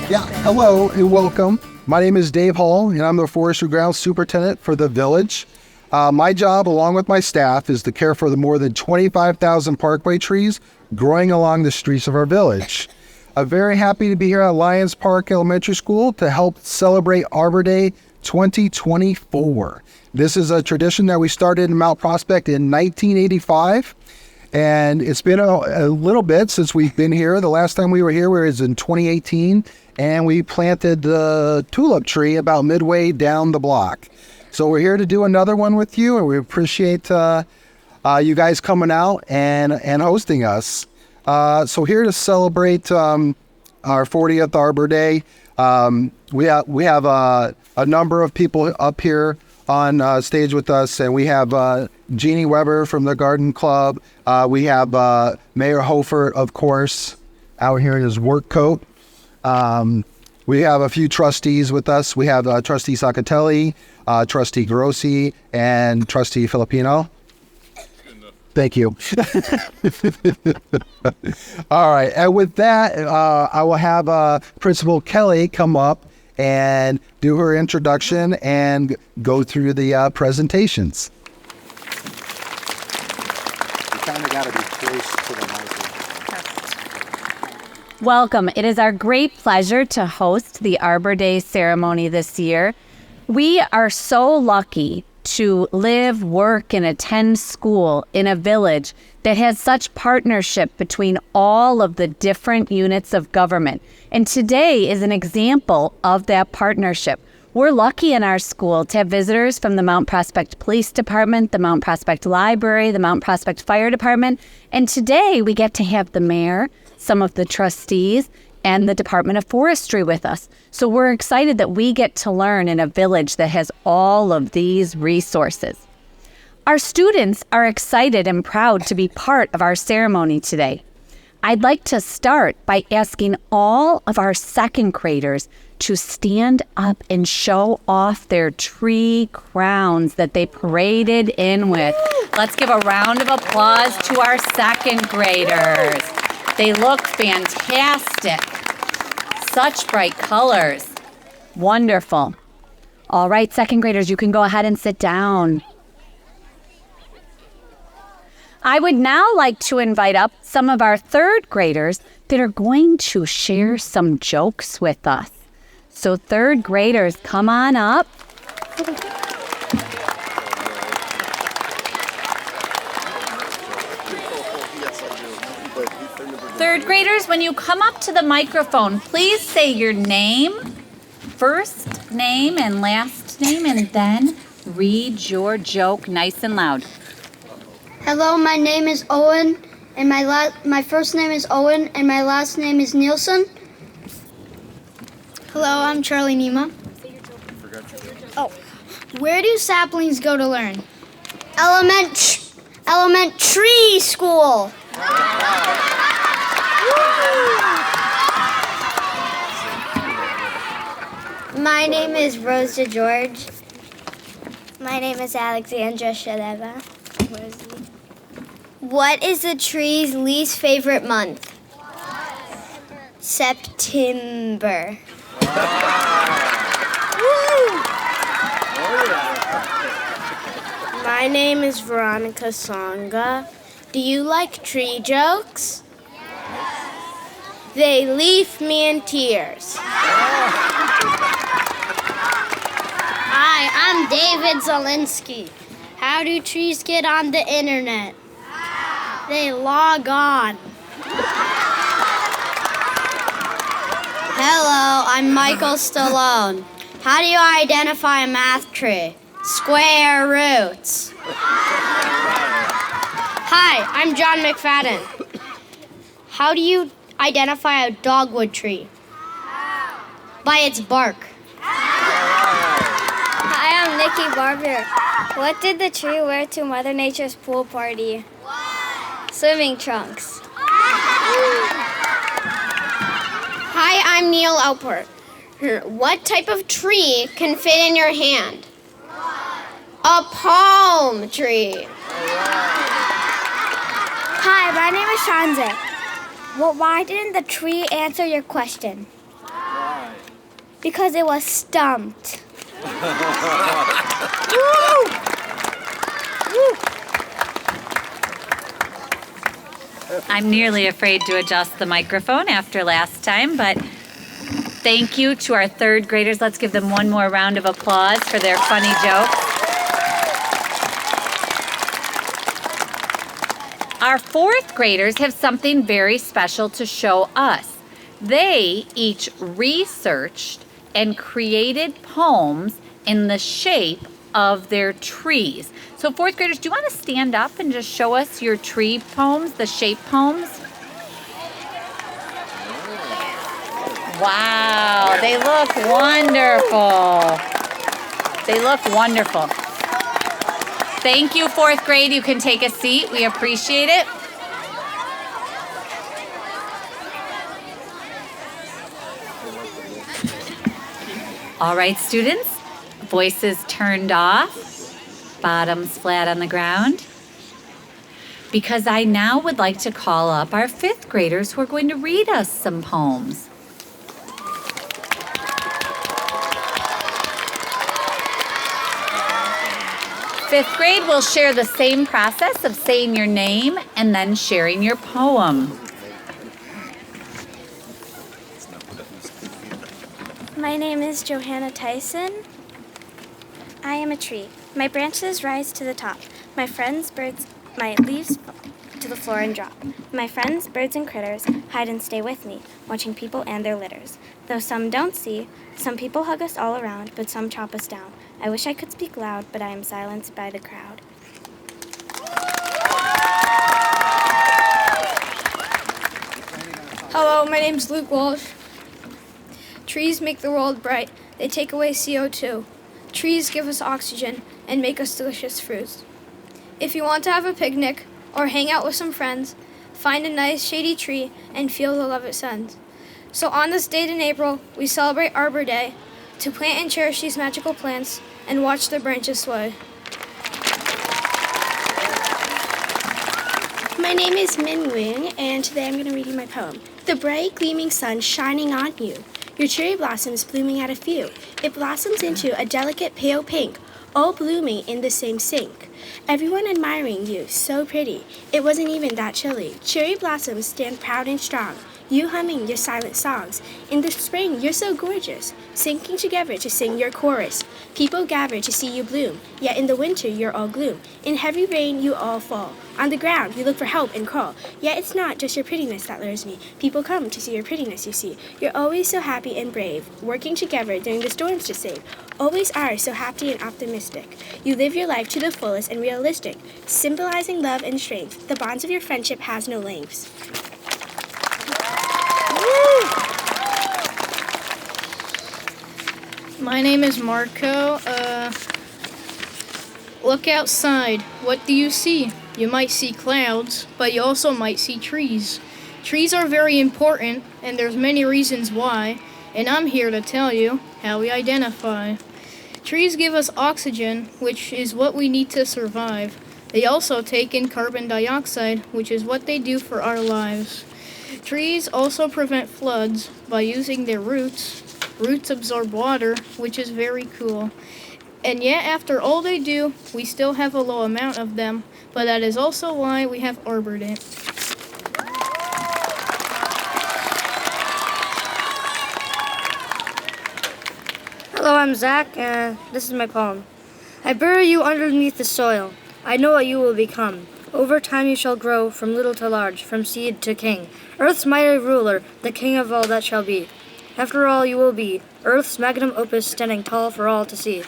Yeah, hello and welcome. My name is Dave Hall, and I'm the Forestry Grounds Superintendent for the village. My job, along with my staff, is to care for the more than 25,000 parkway trees growing along the streets of our village. I'm very happy to be here at Lions Park Elementary School to help celebrate Arbor Day 2024. This is a tradition that we started in Mount Prospect in 1985. And it's been a little bit since we've been here. The last time we were here was in 2018, and we planted the tulip tree about midway down the block. So we're here to do another one with you, and we appreciate you guys coming out and hosting us. So here to celebrate our 40th Arbor Day, we have a number of people up here on stage with us, and we have Jeannie Weber from the Garden Club. We have Mayor Hoefert, of course, out here in his work coat. We have a few trustees with us. We have Trustee Saccotelli, Trustee Grossi, and Trustee Filipone. Thank you. All right, and with that, I will have Principal Kelly come up and do her introduction and go through the presentations. You kind of got to be close to the microphone. Welcome. It is our great pleasure to host the Arbor Day ceremony this year. We are so lucky to live, work, and attend school in a village that has such partnership between all of the different units of government. And today is an example of that partnership. We're lucky in our school to have visitors from the Mount Prospect Police Department, the Mount Prospect Library, the Mount Prospect Fire Department. And today we get to have the mayor, some of the trustees, and the Department of Forestry with us. So we're excited that we get to learn in a village that has all of these resources. Our students are excited and proud to be part of our ceremony today. I'd like to start by asking all of our second graders to stand up and show off their tree crowns that they paraded in with. Let's give a round of applause to our second graders. They look fantastic. Such bright colors. Wonderful. All right, second graders, you can go ahead and sit down. I would now like to invite up some of our third graders that are going to share some jokes with us. So third graders, come on up. Third graders, when you come up to the microphone, please say your name, first name and last name, and then read your joke nice and loud. Hello, my name is Owen, and my first name is Owen, and my last name is Nielsen. Hello, I'm Charlie Nima. Oh, where do saplings go to learn? Elementary school. My name is Rosa George. My name is Alexandra Shaleva. What is the tree's least favorite month? September. My name is Veronica Songa. Do you like tree jokes? They leave me in tears. Hi, I'm David Zelinsky. How do trees get on the internet? They log on. Hello, I'm Michael Stallone. How do you identify a math tree? Square roots. Hi, I'm John McFadden. How do you identify a dogwood tree? By its bark. Hi, I'm Nikki Barber. What did the tree wear to Mother Nature's pool party? Swimming trunks. Hi, I'm Neil Alpert. What type of tree can fit in your hand? A palm tree. Hi, my name is Shanze. Well, why didn't the tree answer your question? Because it was stumped. I'm nearly afraid to adjust the microphone after last time, but thank you to our third graders. Let's give them one more round of applause for their funny jokes. Our fourth graders have something very special to show us. They each researched and created poems in the shape of their trees. So fourth graders, do you want to stand up and just show us your tree poems, the shape poems? Wow, they look wonderful. They look wonderful. Thank you, fourth grade. You can take a seat. We appreciate it. All right, students, voices turned off, bottoms flat on the ground. Because I now would like to call up our fifth graders who are going to read us some poems. Fifth grade will share the same process of saying your name and then sharing your poem. My name is Johanna Tyson. I am a tree. My branches rise to the top. My friends, birds, my leaves fall to the floor and drop. My friends, birds and critters, hide and stay with me, watching people and their litters. Though some don't see, some people hug us all around, but some chop us down. I wish I could speak loud, but I am silenced by the crowd. Hello, my name's Luke Walsh. Trees make the world bright. They take away CO2. Trees give us oxygen and make us delicious fruits. If you want to have a picnic or hang out with some friends, find a nice shady tree and feel the love it sends. So on this date in April, we celebrate Arbor Day to plant and cherish these magical plants and watch the branches sway. My name is Min Wing, and today I'm going to read you my poem. The bright gleaming sun shining on you, your cherry blossoms blooming at a few. It blossoms into a delicate pale pink, all blooming in the same sink. Everyone admiring you, so pretty. It wasn't even that chilly. Cherry blossoms stand proud and strong, you humming your silent songs. In the spring, you're so gorgeous, sinking together to sing your chorus. People gather to see you bloom, yet in the winter you're all gloom. In heavy rain you all fall. On the ground you look for help and crawl. Yet it's not just your prettiness that lures me. People come to see your prettiness, you see. You're always so happy and brave, working together during the storms to save. Always are so happy and optimistic. You live your life to the fullest and realistic, symbolizing love and strength. The bonds of your friendship has no lengths. My name is Marco. Look outside. What do you see? You might see clouds, but you also might see trees. Trees are very important, and there's many reasons why, and I'm here to tell you how we identify. Trees give us oxygen, which is what we need to survive. They also take in carbon dioxide, which is what they do for our lives. Trees also prevent floods by using their roots. Roots absorb water, which is very cool. And yet, after all they do, we still have a low amount of them, but that is also why we have Arbor Day. Hello, I'm Zach, and this is my poem. I bury you underneath the soil. I know what you will become. Over time you shall grow from little to large, from seed to king. Earth's mighty ruler, the king of all that shall be. After all you will be, Earth's magnum opus standing tall for all to see.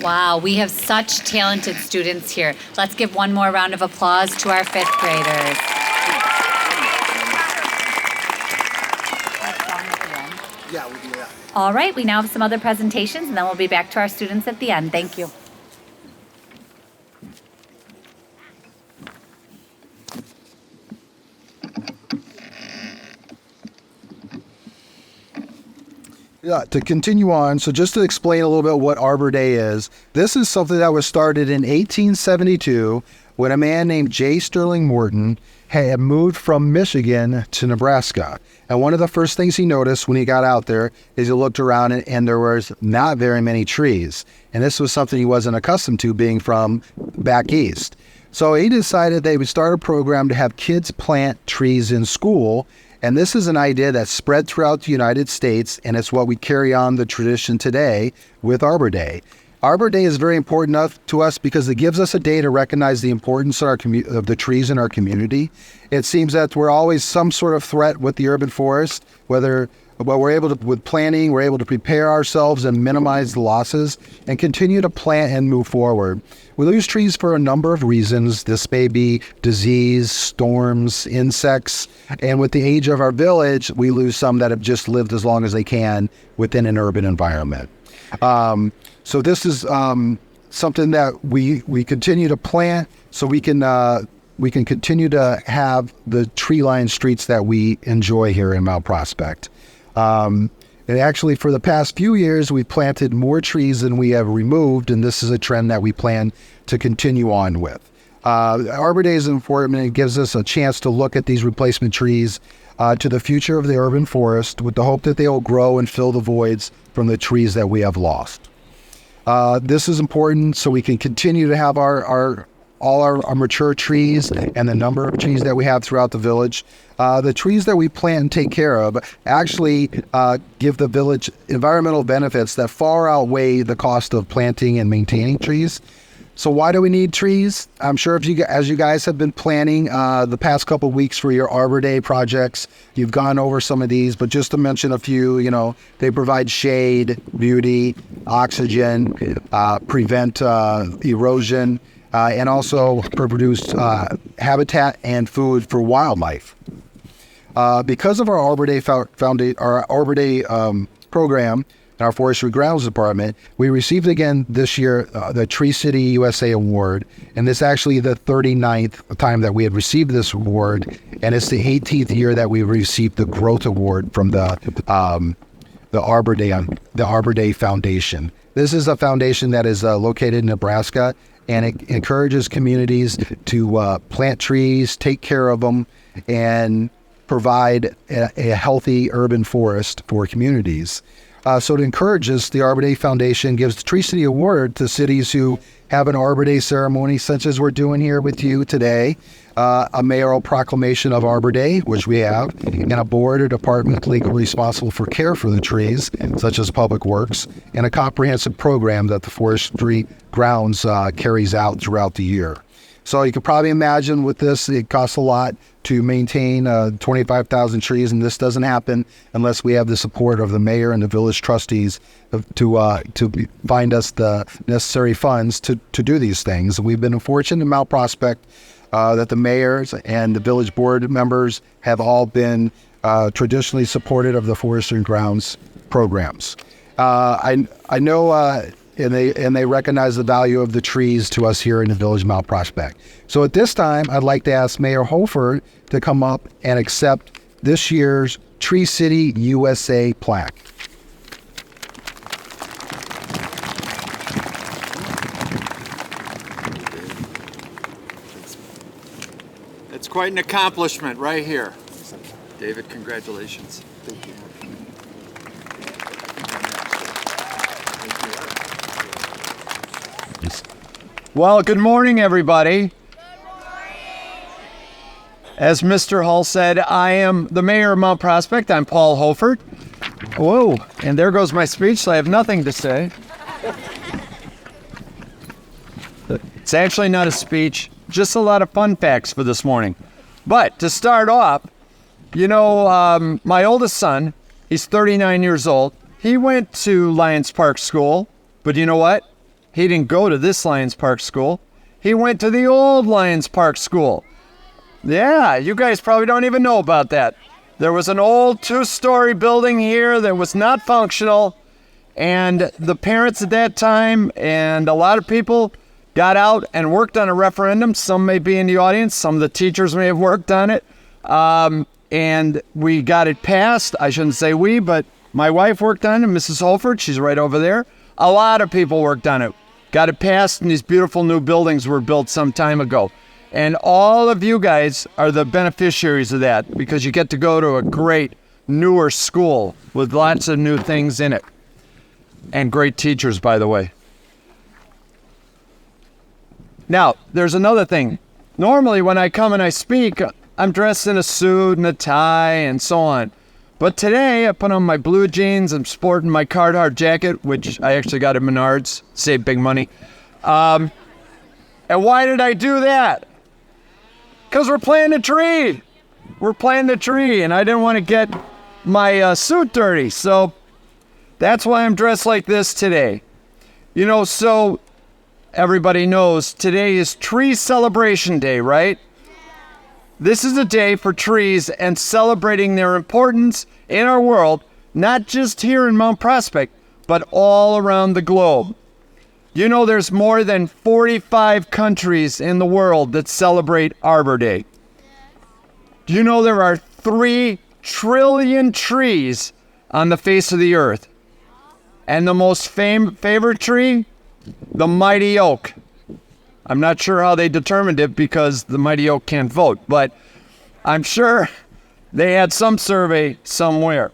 Wow, we have such talented students here. Let's give one more round of applause to our fifth graders. Yeah, we do that. All right, we now have some other presentations, and then we'll be back to our students at the end. Thank you. It To continue on, so just to explain a little bit what Arbor Day is, this is something that was started in 1872 when a man named J. Sterling Morton had moved from Michigan to Nebraska. And one of the first things he noticed when he got out there is he looked around and there was not very many trees. And this was something he wasn't accustomed to being from back east. So he decided they would start a program to have kids plant trees in school. And this is an idea that's spread throughout the United States, and it's what we carry on the tradition today with Arbor Day. Arbor Day is very important enough to us because it gives us a day to recognize the importance of of the trees in our community. It seems that we're always some sort of threat with the urban forest, but we're able to, with planning, we're able to prepare ourselves and minimize the losses and continue to plant and move forward. We lose trees for a number of reasons. This may be disease, storms, insects, and with the age of our village, we lose some that have just lived as long as they can within an urban environment. So this is something that we continue to plant so we can continue to have the tree-lined streets that we enjoy here in Mount Prospect. And actually, for the past few years, we've planted more trees than we have removed, and this is a trend that we plan to continue on with. Arbor Day is important, and it gives us a chance to look at these replacement trees to the future of the urban forest with the hope that they will grow and fill the voids from the trees that we have lost. This is important so we can continue to have all our mature trees and the number of trees that we have throughout the village. The trees that we plant and take care of actually give the village environmental benefits that far outweigh the cost of planting and maintaining trees. So why do we need trees? I'm sure as you guys have been planning the past couple of weeks for your Arbor Day projects, you've gone over some of these, but just to mention a few, they provide shade, beauty, oxygen, prevent erosion, and also produce habitat and food for wildlife. Because of our Arbor Day program in our Forestry Grounds Department, we received again this year the Tree City USA Award, and this is actually the 39th time that we had received this award, and it's the 18th year that we received the Growth Award from the Arbor Day Foundation. This is a foundation that is located in Nebraska, and it encourages communities to plant trees, take care of them, and provide a healthy urban forest for communities. So it encourages, the Arbor Day Foundation gives the Tree City Award to cities who have an Arbor Day ceremony, such as we're doing here with you today, a mayoral proclamation of Arbor Day, which we have, and a board or department legally responsible for care for the trees, such as Public Works, and a comprehensive program that the Forestry Grounds carries out throughout the year. So you can probably imagine with this, it costs a lot to maintain 25,000 trees, and this doesn't happen unless we have the support of the mayor and the village trustees to find us the necessary funds to do these things. We've been fortunate in Mount Prospect that the mayors and the village board members have all been traditionally supportive of the Forestry Grounds programs. I know. And they recognize the value of the trees to us here in the village of Mount Prospect. So at this time, I'd like to ask Mayor Hoefert to come up and accept this year's Tree City USA plaque. It's quite an accomplishment right here. David, congratulations. Thank you. Well, good morning, everybody. As Mr. Hull said, I am the mayor of Mount Prospect. I'm Paul Hoefert. Whoa, and there goes my speech, so I have nothing to say. It's actually not a speech, just a lot of fun facts for this morning. But to start off, my oldest son, he's 39 years old. He went to Lions Park School, but you know what? He didn't go to this Lions Park School. He went to the old Lions Park School. Yeah, you guys probably don't even know about that. There was an old 2-story building here that was not functional, and the parents at that time and a lot of people got out and worked on a referendum. Some may be in the audience. Some of the teachers may have worked on it. And we got it passed. I shouldn't say we, but My wife worked on it, Mrs. Hoefert, she's right over there. A lot of people worked on it. Got it passed, and these beautiful new buildings were built some time ago. And all of you guys are the beneficiaries of that because you get to go to a great, newer school with lots of new things in it. And great teachers, by the way. Now, there's another thing. Normally, when I come and I speak, I'm dressed in a suit and a tie and so on. But today, I put on my blue jeans. I'm sporting my Carhartt jacket, which I actually got at Menards. Saved big money. And why did I do that? Because we're planting a tree. We're planting a tree, and I didn't want to get my suit dirty. So that's why I'm dressed like this today. You know, so everybody knows today is Tree Celebration Day, right? This is a day for trees and celebrating their importance in our world, not just here in Mount Prospect, but all around the globe. You know, there's more than 45 countries in the world that celebrate Arbor Day. Do you know there are 3 trillion trees on the face of the earth? And the most favorite tree? The mighty oak. I'm not sure how they determined it because the mighty oak can't vote, but I'm sure they had some survey somewhere.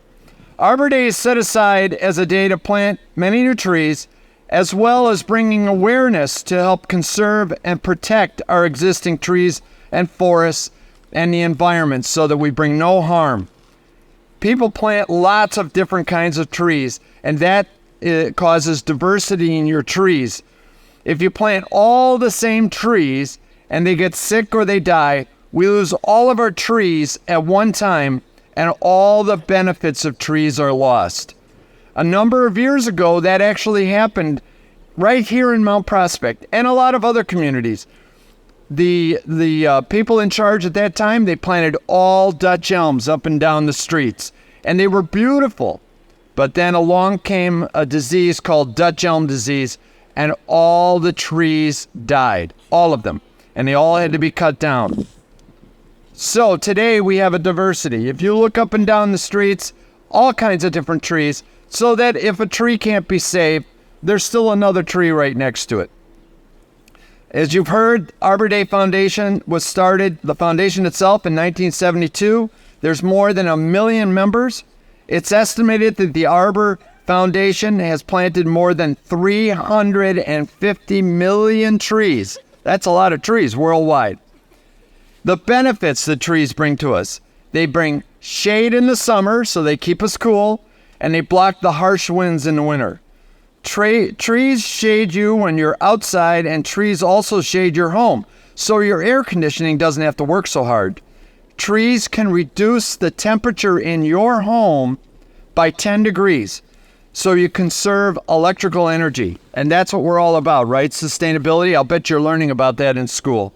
Arbor Day is set aside as a day to plant many new trees, as well as bringing awareness to help conserve and protect our existing trees and forests and the environment so that we bring no harm. People plant lots of different kinds of trees, and that causes diversity in your trees. If you plant all the same trees and they get sick or they die, we lose all of our trees at one time and all the benefits of trees are lost. A number of years ago, that actually happened right here in Mount Prospect and a lot of other communities. The people in charge at that time, they planted all Dutch elms up and down the streets, and they were beautiful. But then along came a disease called Dutch elm disease, and all the trees died, all of them, and they all had to be cut down. So today we have a diversity. If you look up and down the streets, all kinds of different trees, so that if a tree can't be saved, there's still another tree right next to it. As you've heard, Arbor Day Foundation was started, the foundation itself, in 1972. There's more than 1 million members. It's estimated that the Arbor Foundation has planted more than 350 million trees. That's a lot of trees worldwide. The benefits that trees bring to us. They bring shade in the summer, so they keep us cool, and they block the harsh winds in the winter. Trees shade you when you're outside, and trees also shade your home, so your air conditioning doesn't have to work so hard. Trees can reduce the temperature in your home by 10 degrees, so you conserve electrical energy. And that's what we're all about, right? Sustainability. I'll bet you're learning about that in school.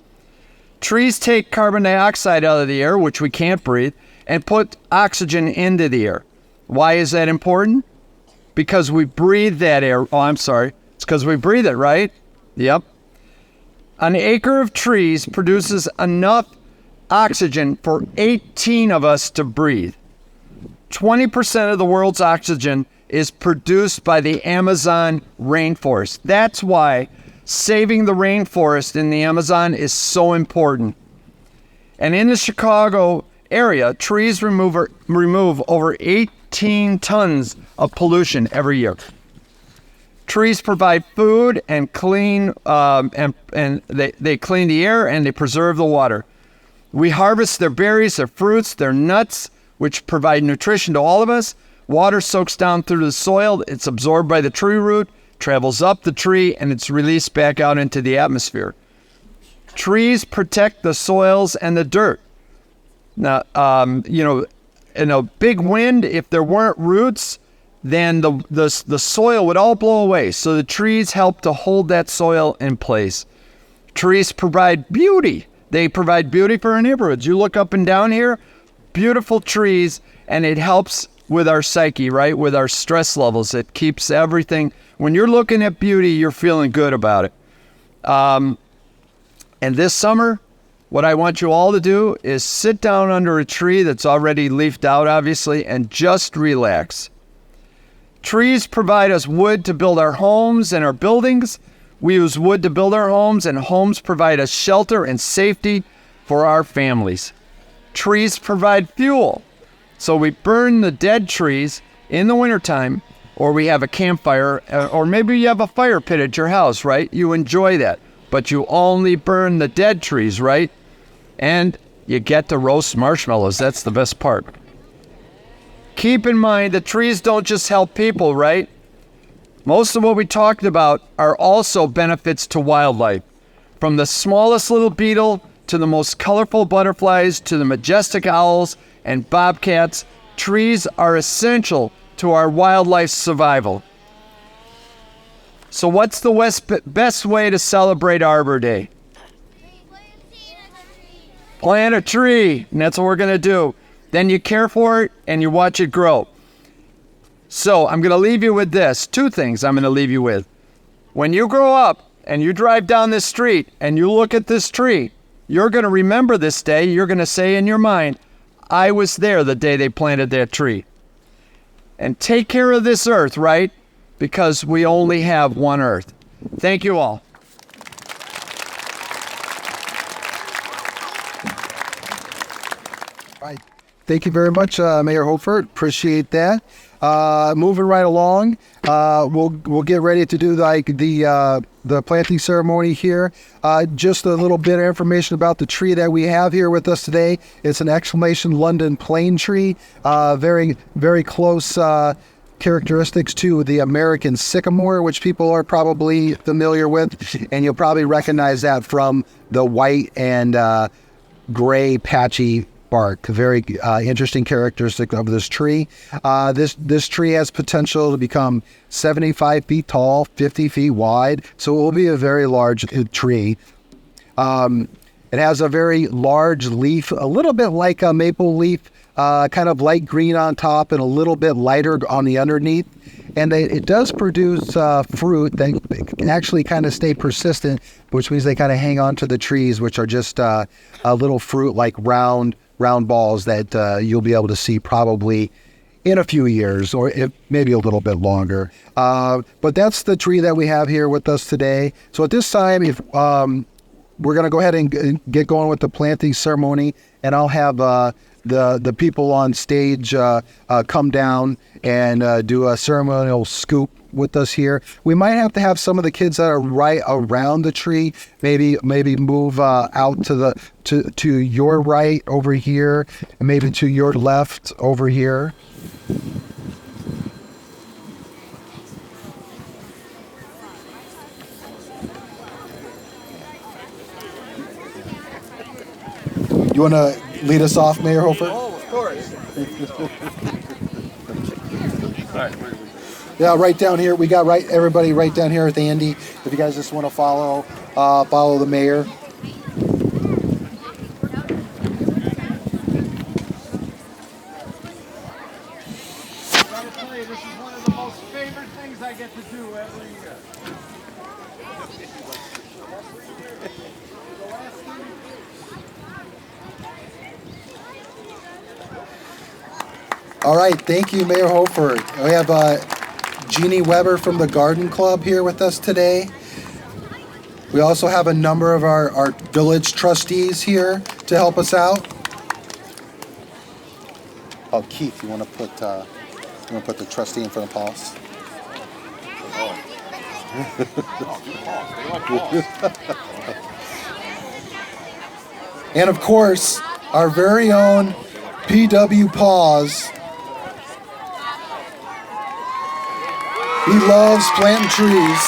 Trees take carbon dioxide out of the air, which we can't breathe, and put oxygen into the air. Why is that important? Because we breathe that air. Oh, I'm sorry. It's because we breathe it, right? Yep. An acre of trees produces enough oxygen for 18 of us to breathe. 20% of the world's oxygen is produced by the Amazon rainforest. That's why saving the rainforest in the Amazon is so important. And in the Chicago area, trees remove over 18 tons of pollution every year. Trees provide food and clean, and they clean the air and they preserve the water. We harvest their berries, their fruits, their nuts, which provide nutrition to all of us. Water soaks down through the soil. It's absorbed by the tree root, travels up the tree, and it's released back out into the atmosphere. Trees protect the soils and the dirt. Now, in a big wind, if there weren't roots, then the soil would all blow away. So the trees help to hold that soil in place. Trees provide beauty. They provide beauty for our neighborhoods. You look up and down here, beautiful trees, and it helps with our psyche, right? With our stress levels. It keeps everything. When you're looking at beauty, you're feeling good about it. And this summer, what I want you all to do is sit down under a tree that's already leafed out, obviously, and just relax. Trees provide us wood to build our homes and our buildings. We use wood to build our homes, and homes provide us shelter and safety for our families. Trees provide fuel. So we burn the dead trees in the wintertime, or we have a campfire, or maybe you have a fire pit at your house, right? You enjoy that, but you only burn the dead trees, right? And you get to roast marshmallows. That's the best part. Keep in mind that trees don't just help people, right? Most of what we talked about are also benefits to wildlife. From the smallest little beetle to the most colorful butterflies to the majestic owls and bobcats, trees are essential to our wildlife survival. So what's the best way to celebrate Arbor Day? Plant a tree, and that's what we're going to do. Then you care for it and you watch it grow. So I'm going to leave you with this. Two things I'm going to leave you with. When you grow up and you drive down this street and you look at this tree, you're going to remember this day. You're going to say in your mind, I was there the day they planted that tree. And take care of this earth, right? Because we only have one earth. Thank you all. Right. Thank you very much, Mayor Hoefert. Appreciate that. Moving right along, we'll get ready to do the planting ceremony here. Just a little bit of information about the tree that we have here with us today. It's an exclamation London plane tree. Very, very close characteristics to the American sycamore, which people are probably familiar with, and you'll probably recognize that from the white and gray patchy bark. Very interesting characteristic of this tree. This tree has potential to become 75 feet tall, 50 feet wide, so it will be a very large tree. It has a very large leaf, a little bit like a maple leaf, kind of light green on top and a little bit lighter on the underneath. And it does produce fruit that can actually kind of stay persistent, which means they kind of hang on to the trees, which are just a little fruit like round balls that you'll be able to see probably in a few years or maybe a little bit longer. But that's the tree that we have here with us today. So at this time, if we're going to go ahead and get going with the planting ceremony, and I'll have the people on stage come down and do a ceremonial scoop with us here. We might have to have some of the kids that are right around the tree maybe move out to your right over here, and maybe to your left over here. You want to lead us off, Mayor Hoefert? Oh, of course. All right. Yeah, right down here. We got everybody right down here at the Indy. If you guys just want to follow the mayor. I gotta tell you, this is one of the most favorite things I get to do every year. All right, thank you, Mayor Hoefert. We have Jeannie Weber from the Garden Club here with us today. We also have a number of our village trustees here to help us out. Oh, Keith, you want to put the trustee in front of Paul's? And of course, our very own P.W. Paws. He loves planting trees.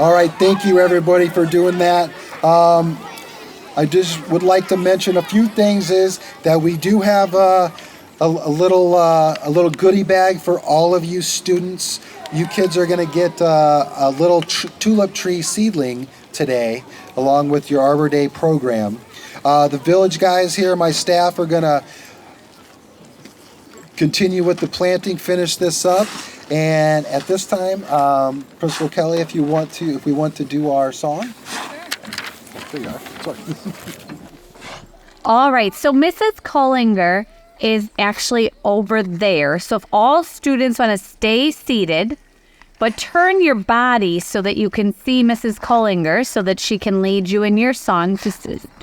All right, thank you everybody for doing that. I just would like to mention a few things is that we do have a little goodie bag for all of you students. You kids are going to get a little tulip tree seedling today, along with your Arbor Day program. The village guys here, my staff, are going to continue with the planting, finish this up, and at this time, Principal Kelly, if we want to do our song. There you are. Sorry. All right, so Mrs. Collinger is actually over there. So if all students want to stay seated, but turn your body so that you can see Mrs. Collinger so that she can lead you in your song,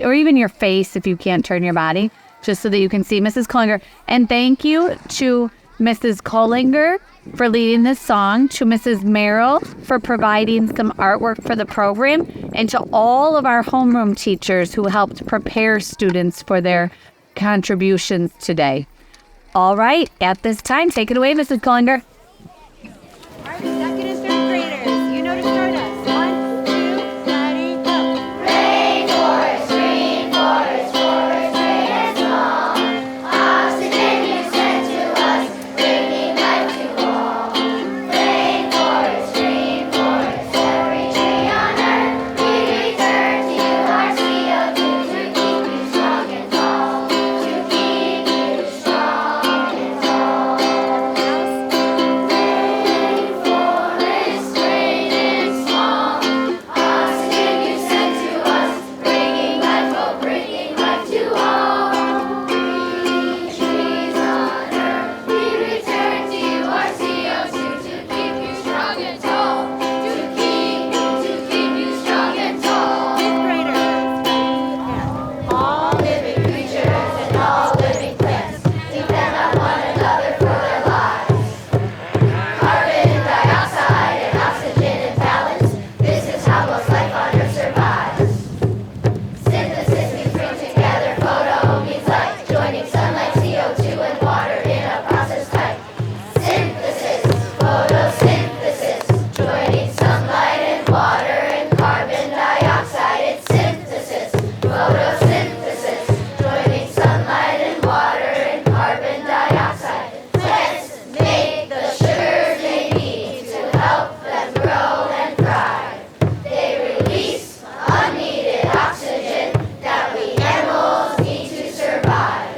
or even your face if you can't turn your body, just so that you can see Mrs. Collinger. And thank you to Mrs. Collinger for leading this song, to Mrs. Merrill for providing some artwork for the program, and to all of our homeroom teachers who helped prepare students for their contributions today. All right, at this time, take it away, Mrs. Collinger. All right, second and third graders, you know to start us. 1, 2, ready, go. Rainforest, rainforest, forest, great and small. Oxygen you sent to us, bringing life to all. Rainforest, rainforest, every tree on earth, we return to you our CO2 to keep you strong and tall, to keep you strong and tall. Rainforest, great and small. Oxygen you sent to us, bringing life, oh, bringing life to all. We trees on earth, we return to you our CO2 to keep you strong and tall, to keep you strong and tall. Fifth graders. All living creatures and all living plants depend on one another for their lives. Carbon dioxide and oxygen in balance, this is how most life on Earth survives. Synthesis means bring together, photo means light, joining sunlight, CO2 and water in a process type. Synthesis, photosynthesis, joining sunlight and water and carbon dioxide. It's synthesis, photosynthesis, joining sunlight and water and carbon dioxide. Plants make the sugars they need to help them grow and thrive. They release unneeded oxygen that we animals need to survive.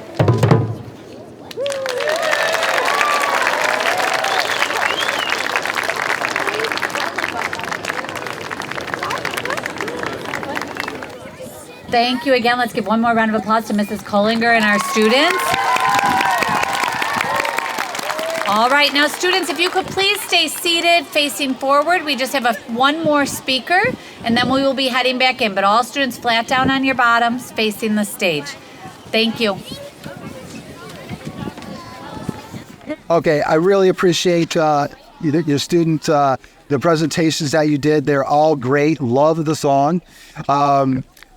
Thank you again. Let's give one more round of applause to Mrs. Collinger and our students. All right, now students, if you could please stay seated facing forward. We just have one more speaker, and then we will be heading back in. But all students flat down on your bottoms facing the stage. Thank you. Okay, I really appreciate your student, the presentations that you did. They're all great. Love the song.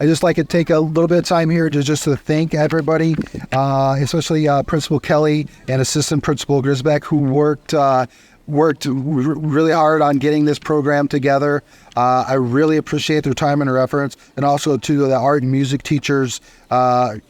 I just like to take a little bit of time here to thank everybody, especially Principal Kelly and Assistant Principal Grisbeck, who worked really hard on getting this program together. I really appreciate their time and their efforts, and also to the art and music teachers,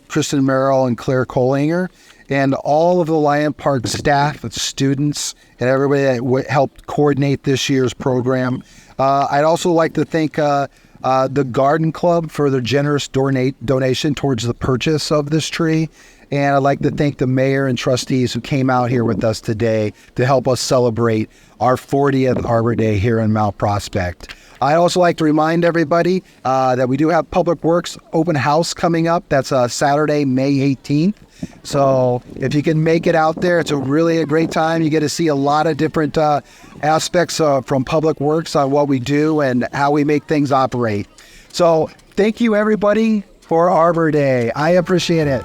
Kristen Merrill and Claire Collinger, and all of the Lion Park staff and students and everybody that helped coordinate this year's program. I'd also like to thank the Garden Club for their generous donation towards the purchase of this tree. And I'd like to thank the mayor and trustees who came out here with us today to help us celebrate our 40th Arbor Day here in Mount Prospect. I'd also like to remind everybody that we do have Public Works open house coming up. That's Saturday, May 18th. So if you can make it out there, it's really a great time. You get to see a lot of different aspects from Public Works on what we do and how we make things operate. So thank you, everybody, for Arbor Day. I appreciate it.